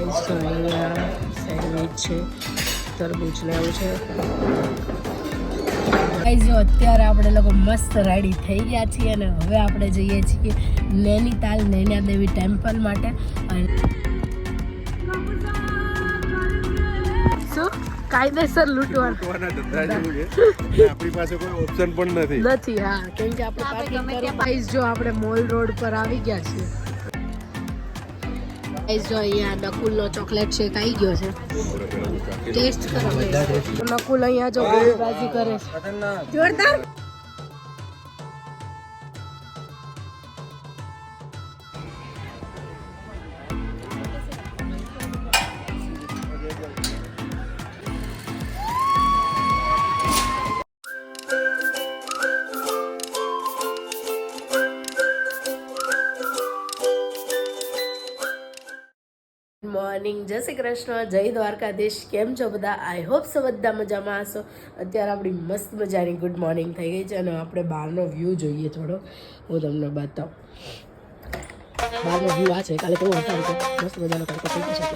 Guys તો અહીંયા sandwich છે, તરબૂચ લેવું છે. ગાઈસ જો અત્યારે આપણે લોકો મસ્ત રેડી થઈ ગયા છીએ અને હવે આપણે જઈએ છીએ નૈનીતાલ નૈના દેવી ટેમ્પલ માટે. શું કાયદેસર લૂંટવાના આપણી પાસે કોઈ ઓપ્શન પણ નથી. હા, કેમ કે આપણે પાર્કિંગ કરવા. ગાઈસ જો આપણે મોલ રોડ પર આવી ગયા છીએ. ગાઈસ જો અહીંયા નકુલનો ચોકલેટ શેક આવી ગયો છે, ટેસ્ટ કરો. નકુલ અહીંયા જો બાજી કરે છે જોરદાર. મોર્નિંગ, જય શ્રી કૃષ્ણ, જય દ્વારકાધીશ. કેમ છો બધા? આઈ હોપ સો બધા મજામાં હશો. અત્યારે આપણી મસ્ત મજાની ગુડ મોર્નિંગ થઈ ગઈ છે અને આપણે બહારનો વ્યૂ જોઈએ થોડો. હું તમને બતાવું. બહારનો વ્યૂ આ છે. કાલે કેવો હતો? મસ્ત મજાનો તડકો થઈ ગયો છે.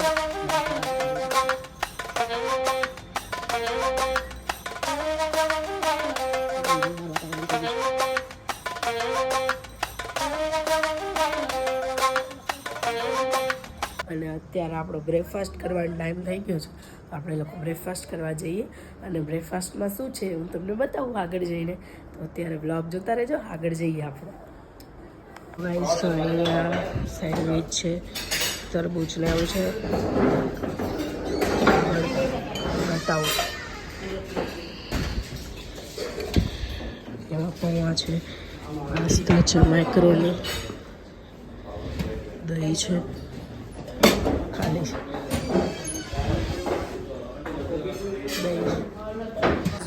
અને અત્યારે આપણો બ્રેકફાસ્ટ કરવાનો ટાઈમ થઈ ગયો છે. આપણે લોકો બ્રેકફાસ્ટ કરવા જઈએ અને બ્રેકફાસ્ટમાં શું છે હું તમને બતાવું આગળ જઈને. તો અત્યારે બ્લોગ જોતા રહેજો. આગળ જઈએ આપણે. ગાઈસ તો અહીંયા સેન્ડવિચ છે, તરબૂચ લેવું છે. બતાવું. એમાં પૌવા છે, પાસ્તા છે, મેક્રોની, દહીં છે.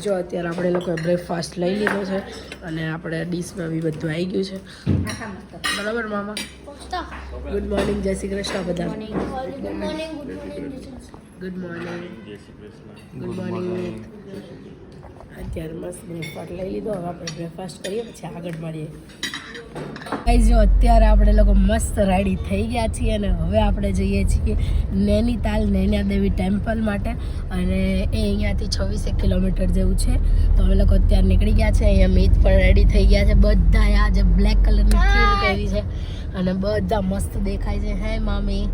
જો અત્યારે આપણે લોકોએ બ્રેકફાસ્ટ લઈ લીધો છે અને આપણે ડીશમાં બી બધું આવી ગયું છે. બરાબર મામા? ગુડ મોર્નિંગ, જય શ્રી કૃષ્ણ બધા. Good morning. અત્યારે મસ્ત બ્રેકફાસ્ટ લઈ લીધો. હવે આપણે બ્રેકફાસ્ટ કરીએ પછી આગળ મળીએ. ગાઈસ જો અત્યારે આપણે લોકો મસ્ત રેડી થઈ ગયા છીએ અને હવે આપણે જઈએ છીએ નૈનીતાલ નૈના દેવી ટેમ્પલ માટે. અને એ અહીંયાથી 26 કિલોમીટર જેવું છે. તો અમે લોકો અત્યારે નીકળી ગયા છે. અહીંયા મીત પણ રેડી થઈ ગયા છે. બધા આ જે બ્લેક કલરની થીમ કરી છે અને બધા મસ્ત દેખાય છે. હે મામી,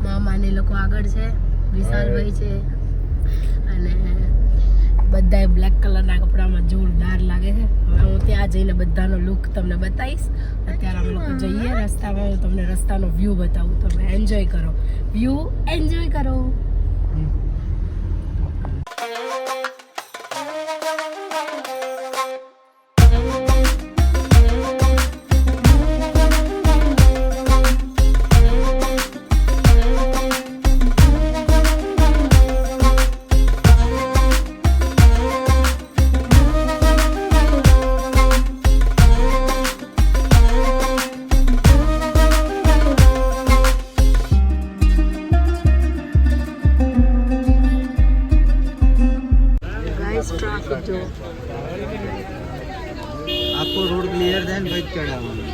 મામાને લોકો આગળ છે, વિશાલભાઈ છે અને બધાએ બ્લેક કલરના કપડામાં જોરદાર લાગે છે. હવે હું ત્યાં જઈને બધાનો લુક તમને બતાવીશ. અત્યારે અમે લોકો જઈએ રસ્તામાં. હું તમને રસ્તાનો વ્યૂ બતાવું. તમે એન્જોય કરો, વ્યૂ એન્જોય કરો. ટ્રાફિક જો આખો રોડ ક્લિયર થાય ને પછી ચડાવવાનું.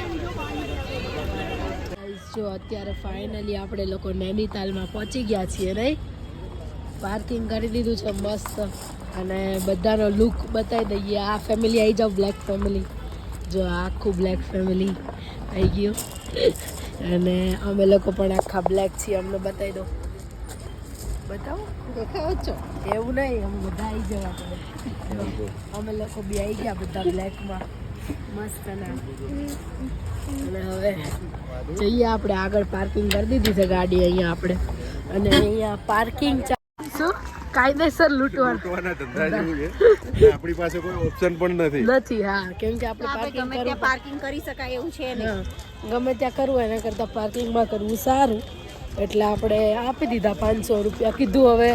જો અત્યારે ફાઇનલી આપણે લોકો નૈનીતાલમાં પહોંચી ગયા છીએ. નહીં, પાર્કિંગ કરી દીધું છે મસ્ત અને બધાનો લુક બતાવી દઈએ. આ ફેમિલી આવી જાઓ, બ્લેક ફેમિલી. જો આખું બ્લેક ફેમિલી આવી ગયું અને અમે લોકો પણ આખા બ્લેક છીએ. અમને બતાવી દો. બતાવો, દેખાવો છો? એવું નહીં, અમે બધા આવી જવા પડે. અમે લોકો બી આવી ગયા બધા બ્લેકમાં મસ્ત. અને હવે જઈએ આપણે આગળ. પાર્કિંગ કરી દીધી છે ગાડી અહીંયા આપણે. અને અહીંયા પાર્કિંગ શું કાયદેસર લૂંટવાના આપણી પાસે કોઈ ઓપ્શન પણ નથી. હા, કેમ કે આપણે પાર્કિંગ કરી શકાય એવું છે ને. ગમે ત્યાં કરવું એના કરતાં પાર્કિંગમાં કરવું સારું. એટલે આપણે આપી દીધા 500 રૂપિયા. કીધું હવે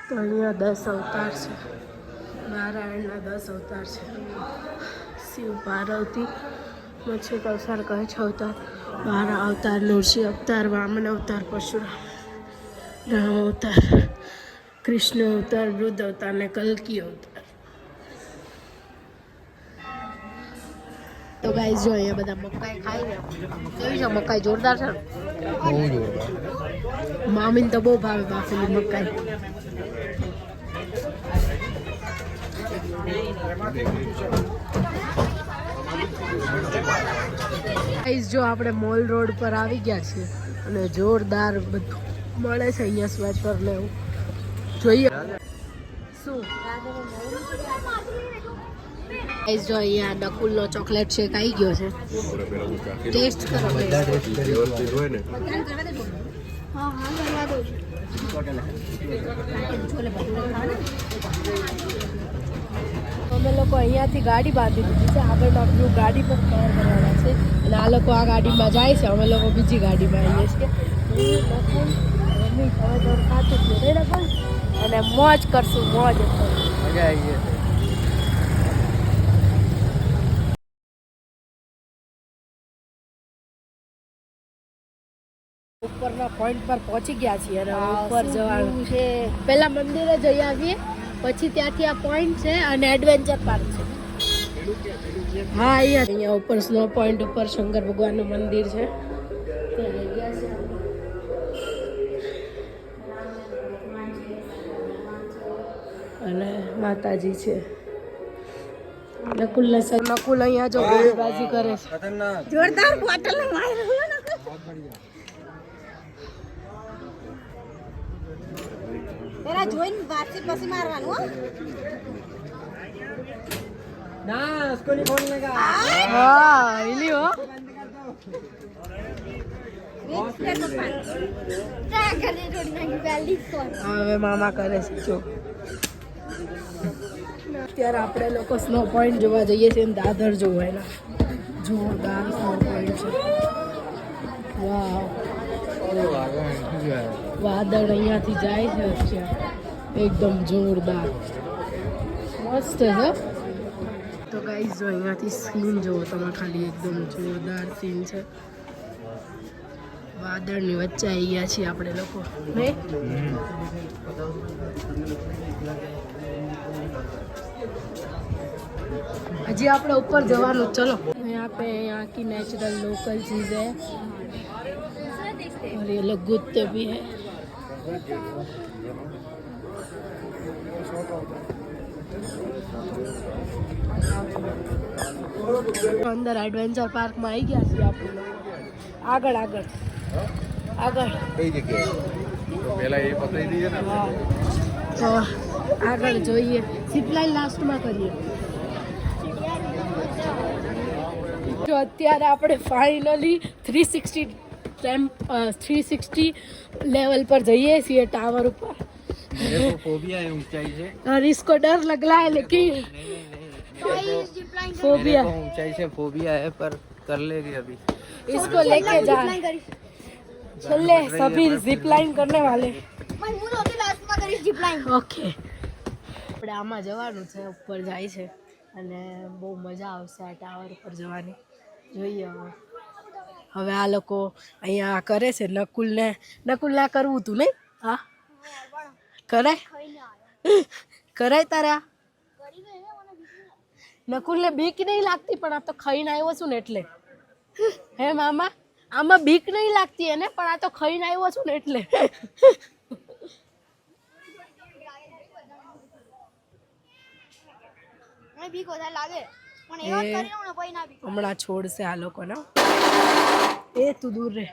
તો અહીંયા 10 અવતાર છે. નારાયણના 10 અવતાર છે. શિવ પાર્વતી, મચ્છી કૌસાર કહે છે અવતાર, 12 અવતાર, નૃસિંહ અવતાર, વામન અવતાર, પરશુરામ, રામ અવતાર, કૃષ્ણ અવતાર, વૃદ્ધ અવતાર ને કલ્કી અવતાર. તો ગાઈસ જો અહીંયા બધા મકાઈ ખાઈ ને કેવી છે મકાઈ જોરદાર છે ને? બહુ જોરદાર. મામીને તો બહુ ભાવે બાફેલી મકાઈ. ગાઈસ જો આપણે મોલ રોડ પર આવી ગયા છીએ અને જોરદાર બધું મળે છે અહીંયા સ્વેટર ને એવું જોઈએ શું ગાઈસ જો અહીંયા નકુલનો ચોકલેટ શેક આવી ગયો છે ટેસ્ટ કરો બધા ટેસ્ટ કરી વ્યવસ્થિત હોય ને અમે લોકો અહીંયાથી ગાડી બાંધી દીધી છે આગળ આપણું ગાડી પર કવર કરવાના છે અને આ લોકો આ ગાડીમાં જાય છે અમે લોકો બીજી ગાડીમાં આવીએ છીએ નકુલ મમ્મી હવે તો ખાતું છે નકુલ અને મોજ કરશું મોજ મજા આવી ગઈ. ઉપરના પોઈન્ટ પર પહોંચી ગયા છીએ અને ઉપર જવાનું છે પહેલા મંદિરે જઈ આવીએ પછી ત્યાંથી આ પોઈન્ટ છે અને એડવેન્ચર પાર્ક છે હા અહીંયા ઉપર સ્નો પોઈન્ટ ઉપર શંકર ભગવાનનું મંદિર છે ત્યાં આવી ગયા છે અને માતાજી છે નકુલ અહીંયા જો ગોળીબાજી કરે છે જોરદાર બોટલ માર્યો પેલા જોઈને વાતચીત પછી મારવાનું હો ના उसको नहीं खोलने का. હા એલી હો હવે મામા કરે છે જો અત્યારે આપણે લોકો સ્નો પોઈન્ટ જોવા જઈએ છીએ દાદર જોવા એના જોરદાર સ્નો પોઈન્ટ છે વાવ વાદળ અહીંયાથી જાય છે અત્યારે એકદમ જોરદાર મસ્ત છે તો ગાઈસ જો અહીંયાથી સીન જુઓ તમે ખાલી એકદમ જોરદાર સીન છે વાદળની વચ્ચે આવી ગયા છીએ આપણે લોકો નહીં હજી આપણે ઉપર જવાનું ચલો यहाँ पे यहाँ की नेचुरल लोकल चीज़ है और ये लोग गुत्ते भी है અંદર એડવેન્ચર પાર્કમાં આવી ગયા છીએ આપણે આગળ આગળ આગળ કઈ જગ્યાએ પેલા એ પતાવી દઈએ ને તો આગળ જોઈએ ઝીપલાઇન લાસ્ટમાં કરીએ જો અત્યારે આપણે ફાઇનલી 360 લેવલ પર જઈએ છીએ टावर ऊपर मेरे को फोबिया है ऊंचाई से. और इसको डर लग रहा है लेकिन फोबिया मेरे को ऊंचाई से फोबिया है पर कर लेगी अभी. इसको लेके जा चले सभी जिप लाइन करने वाले ओके આપણે આમાં જવાનું છે ઉપર જાય છે અને બહુ મજા આવશે આ ટાવર ઉપર જવાની જોઈએ હવે આ લોકો અહીંયા કરે છે નકુલને કરવું હતું નહીં હા કરાય તારા નકુલને બીક નહીં લાગતી પણ આ તો ખાઈને આવ્યો છું ને એટલે હે મામા આમાં બીક નહીં લાગતી એને પણ આ તો ખાઈને આવ્યો છું ને એટલે હમણાં છોડશે આ લોકોને એ તું દૂર રહે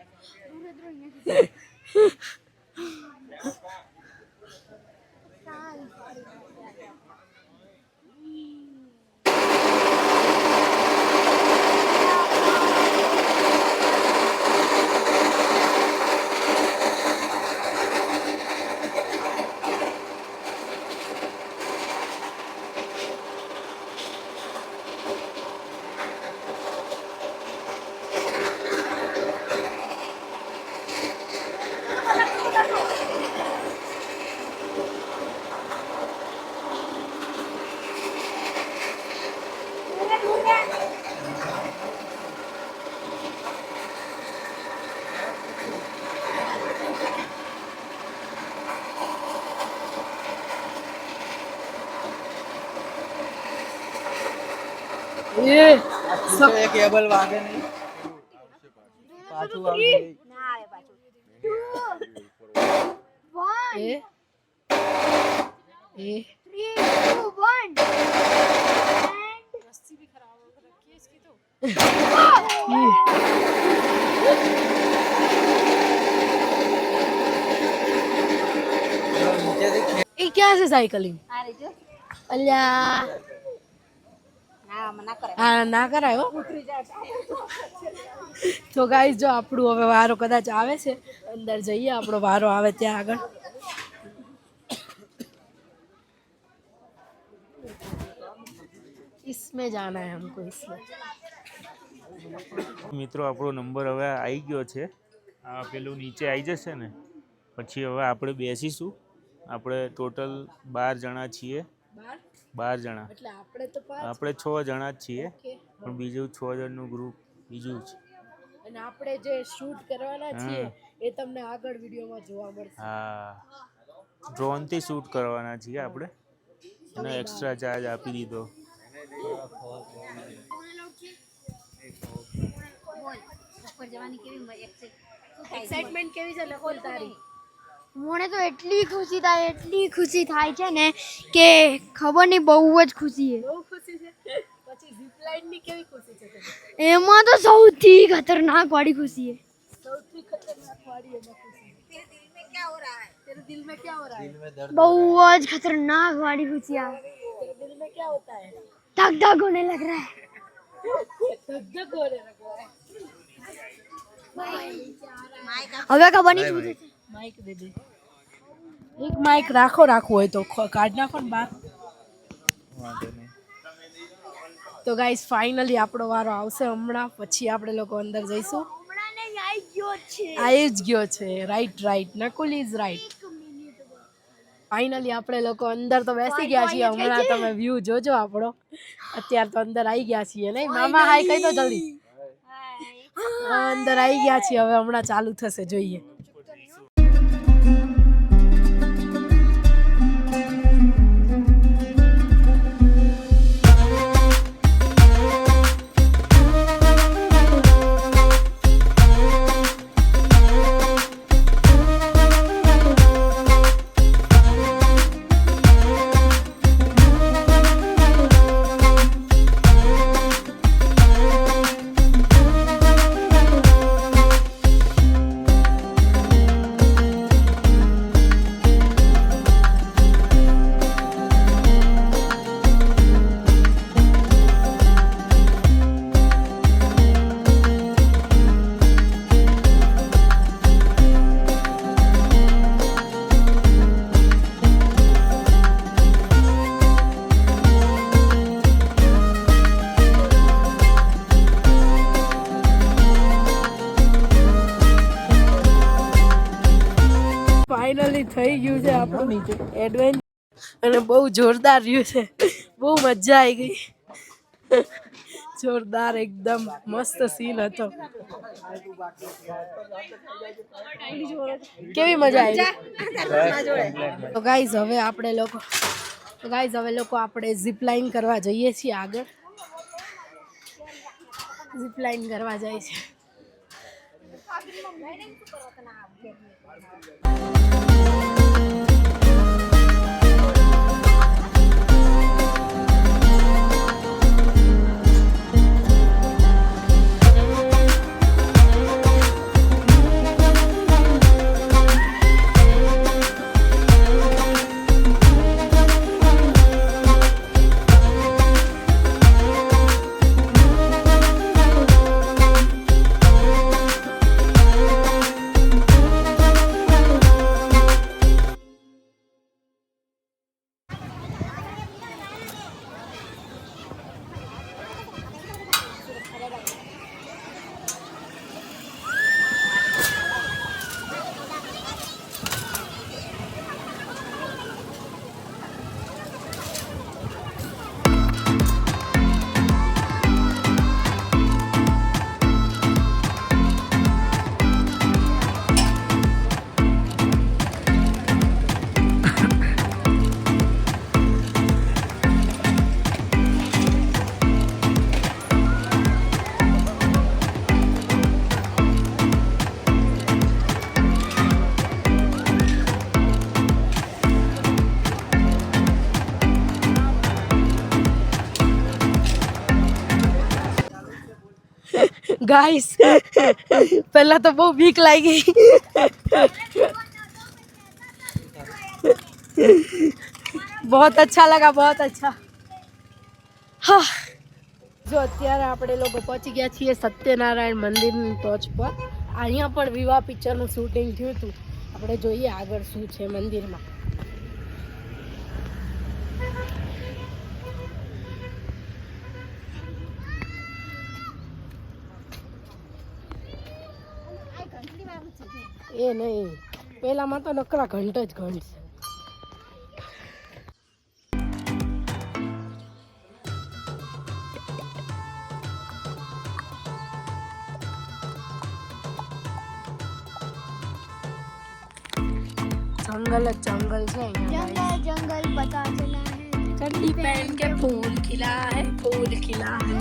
એ તો એક કેબલ વાગે નહીં પાછું આવશે ના આવે પાછું એ એ એ ક્યાં છે સાયકલિંગ આ રીજો અલ્યા ના મના કરે હા ના કરાય હો તો ગાઈસ જો આપણું હવે વારો કદાચ આવે છે અંદર જઈએ આપણો વારો આવે ત્યાં આગળ इसमें जाना है हमको इसमें મિત્રો આપણો નંબર હવે આવી ગયો છે આ પેલું નીચે આવી જશે ને પછી હવે આપણે બેસીશું આપણે ટોટલ 12 જણા છીએ 12 જણા એટલે આપણે તો પાંચ આપણે 6 જણા જ છીએ ઓકે પણ બીજું 6 જણનું ગ્રુપ બીજું છે અને આપણે જે શૂટ કરવાના છીએ એ તમને આગળ વિડીયોમાં જોવા મળશે હા ડ્રોનથી શૂટ કરવાના છીએ આપણે એનો એક્સ્ટ્રા ચાર્જ આપી દીધો ઉપર જવાની કેવી એક્સાઇટમેન્ટ કેવી છે લખોલ તારી મને તો એટલી ખુશી થાય છે ને કે ખબર નહીં બહુ જ ખુશી છે બહુ ખુશી છે પછી ઝીપ લાઇન ની કેવી ખુશી છે તને એમાં તો સૌથી ખતરનાક વાળી ખુશી છે સૌથી ખતરનાક વાળી એમાં ખુશી तेरे दिल में क्या हो रहा है બહુ જ ખતરનાક વાળી ખુશી આ तेरे दिल में क्या होता है धक धक होने लग रहा है धक धक होने लगा है હવે ખબર નહીં શું થશે માઇક દે દે એક માઇક રાખવું હોય તો કાઢ નાખો ને બહાર તો ગાઈસ ફાઇનલી આપણો વારો આવશે હમણાં પછી આપણે લોકો અંદર જઈશું આવી જ ગયો છે right Nakul is right finally આપણે લોકો અંદર તો બેસી ગયા છીએ હમણાં તમે વ્યૂ જોજો આપણો અત્યારે તો અંદર આવી ગયા છીએ નહીં મામા હાય કહી દો જલ્દી અંદર આવી ગયા છીએ હવે હમણાં ચાલુ થશે જોઈએ ફાઇનલી થઈ ગયું છે આપણું એડવેન્ચર અને બહુ જોરદાર રહ્યું છે બહુ મજા આવી ગઈ જોરદાર એકદમ મસ્ત સીન હતો કેવી મજા આવી તો ગાઈઝ હવે આપણે લોકો આપણે ઝીપ લાઇન કરવા જઈએ છીએ આગળ ઝીપ લાઇન કરવા જાય છે गाइस पहला तो बहुत बीक लागी बहुत अच्छा लगा, बहुत अच्छा. હા જો અત્યારે આપણે લોકો પહોંચી ગયા છીએ સત્યનારાયણ મંદિરની ટોચ પર. અહીંયા પણ વિવાહ પિક્ચરનું શૂટિંગ થયું હતું. આપણે જોઈએ આગળ શું છે મંદિરમાં. એ નહીં, પેલામાં તો નકરા ઘંટ જ ઘંટ છે. जंगल जंगल से जंगल जंगल पता चला है चड्डी पहन के फूल खिला है, फूल खिला है.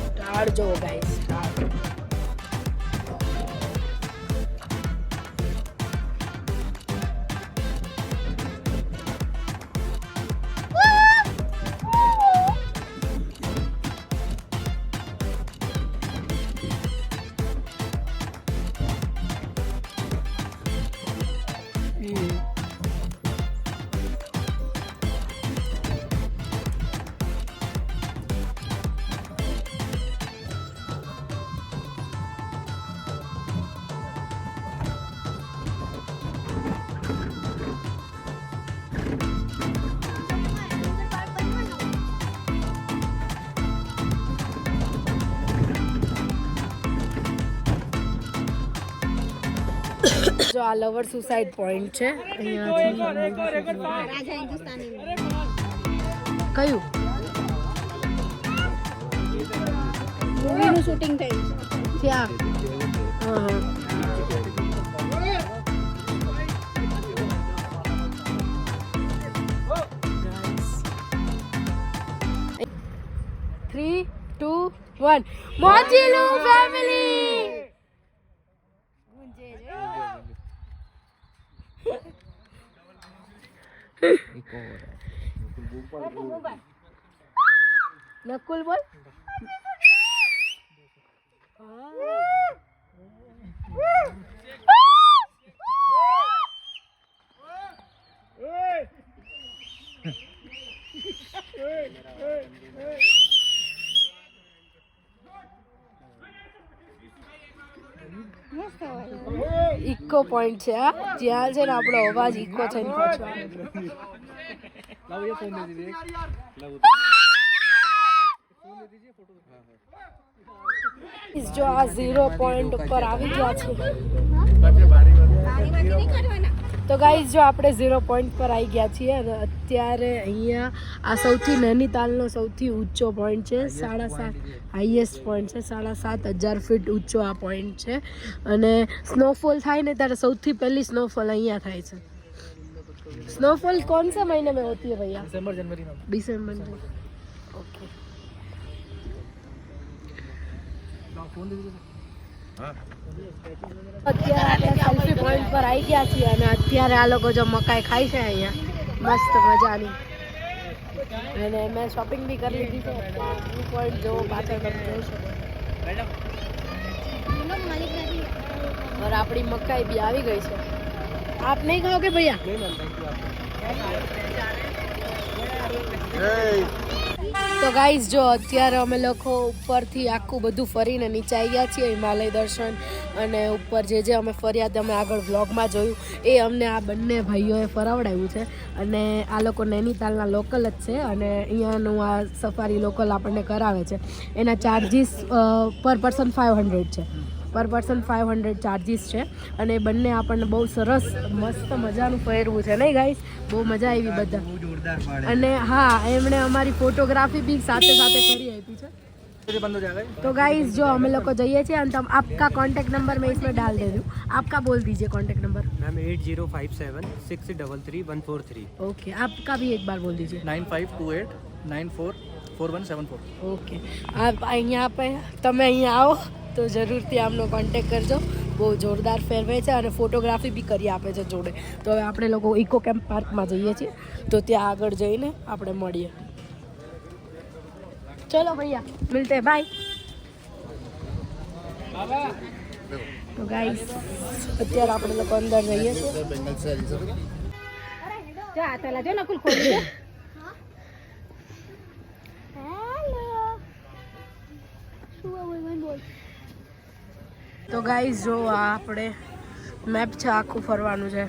स्टार जो गाइस स्टार. जो आ लवर सुसाइड पॉइंट છે અહીંયાથી રાજા હિન્દુસ્તાની કયું મૂવીનું શૂટિંગ થયું છે ત્યાં? હા 3, 2, 1 મોજીલુ ફેમિલી. नकुल बोल. ઇકો પોઈન્ટ છે આ, જ્યાં છે ને આપણો અવાજ ઇકો થઈને પાછો આવે. જો આ 0 પોઈન્ટ ઉપર આવી ગયા છે. તો ગાઈઝ જો આપણે 0 પોઈન્ટ પર આવી ગયા છીએ અને અત્યારે અહીંયા આ સૌથી નૈનીતાલનો સૌથી ઊંચો પોઈન્ટ છે. 7.5 હાઈએસ્ટ પોઈન્ટ છે. 7,500 ફીટ ઊંચો આ પોઈન્ટ છે અને સ્નોફોલ થાય ને ત્યારે સૌથી પહેલી સ્નોફોલ અહીંયા થાય છે. स्नोफॉल कौन से महीने में होती है भैया? दिसंबर जनवरी में. दिसंबर में. ओके. અત્યારે સેલ્ફી પોઈન્ટ પર આવી ગયા છીએ અને અત્યારે આ લોકો જો મકાઈ ખાય છે અહીંયા મસ્ત મજાની. અને મેં શોપિંગ બી કરી લીધી છે. વ્યૂ પોઈન્ટ જો પાછળ તમે જોઈ શકો. और આપણી મકાઈ બી આવી ગઈ છે. आप नहीं खाओगे भैया? તો ગાઈઝ જો અત્યારે અમે લોકો ઉપરથી આખું બધું ફરીને નીચે આવી ગયા છીએ. હિમાલય દર્શન અને ઉપર જે જે અમે ફર્યા તે અમે આગળ વ્લોગમાં જોયું એ અમને આ બંને ભાઈઓએ ફરાવડાવ્યું છે. અને આ લોકો નૈનીતાલના લોકલ જ છે અને અહીંયાનું આ સફારી લોકલ આપણને કરાવે છે. એના ચાર્જિસ પર પર્સન 500 છે. પર પર્સન 500 ચાર્જિસ છે અને બંને આપણને બહુ સરસ મસ્ત મજાનું પહેરવું છે નહીં ગાઈસ? બહુ મજા આવી બધા. અને હા, એમણે અમારી ફોટોગ્રાફી બી સાથે સાથે કરી આપી છે. बंद हो जाएगा तो गाइस जो हम लोग को चाहिए थे अंतम आपका कांटेक्ट नंबर मैं इसमें डाल दे रही हूँ, आपका बोल दीजिए कांटेक्ट नंबर। मैम 80576333 ओके, आपका भी एक बार बोल दीजिए। 9528944174। ઓકે, આપ અહીંયા આપે તમે અહીંયા આવો તો જરૂરથી આમનો કોન્ટેક્ટ કરજો, બહુ જોરદાર ફેરવે છે અને ફોટોગ્રાફી બી કરી આપે છે જોડે। તો હવે આપણે લોકો ઇકો કેમ્પ પાર્કમાં જઈએ છીએ, તો ત્યાં આગળ જઈને આપણે મળીએ। ચલો ભૈયા મિલતે, બાય। તો ગાઈસ અત્યારે આપણે લોકો અંદર જઈએ છીએ। જા પેલા જો નકુલ ખોલી દે તો ગાઈસ જો આ આપણે મેપ છે આખું ફરવાનું છે।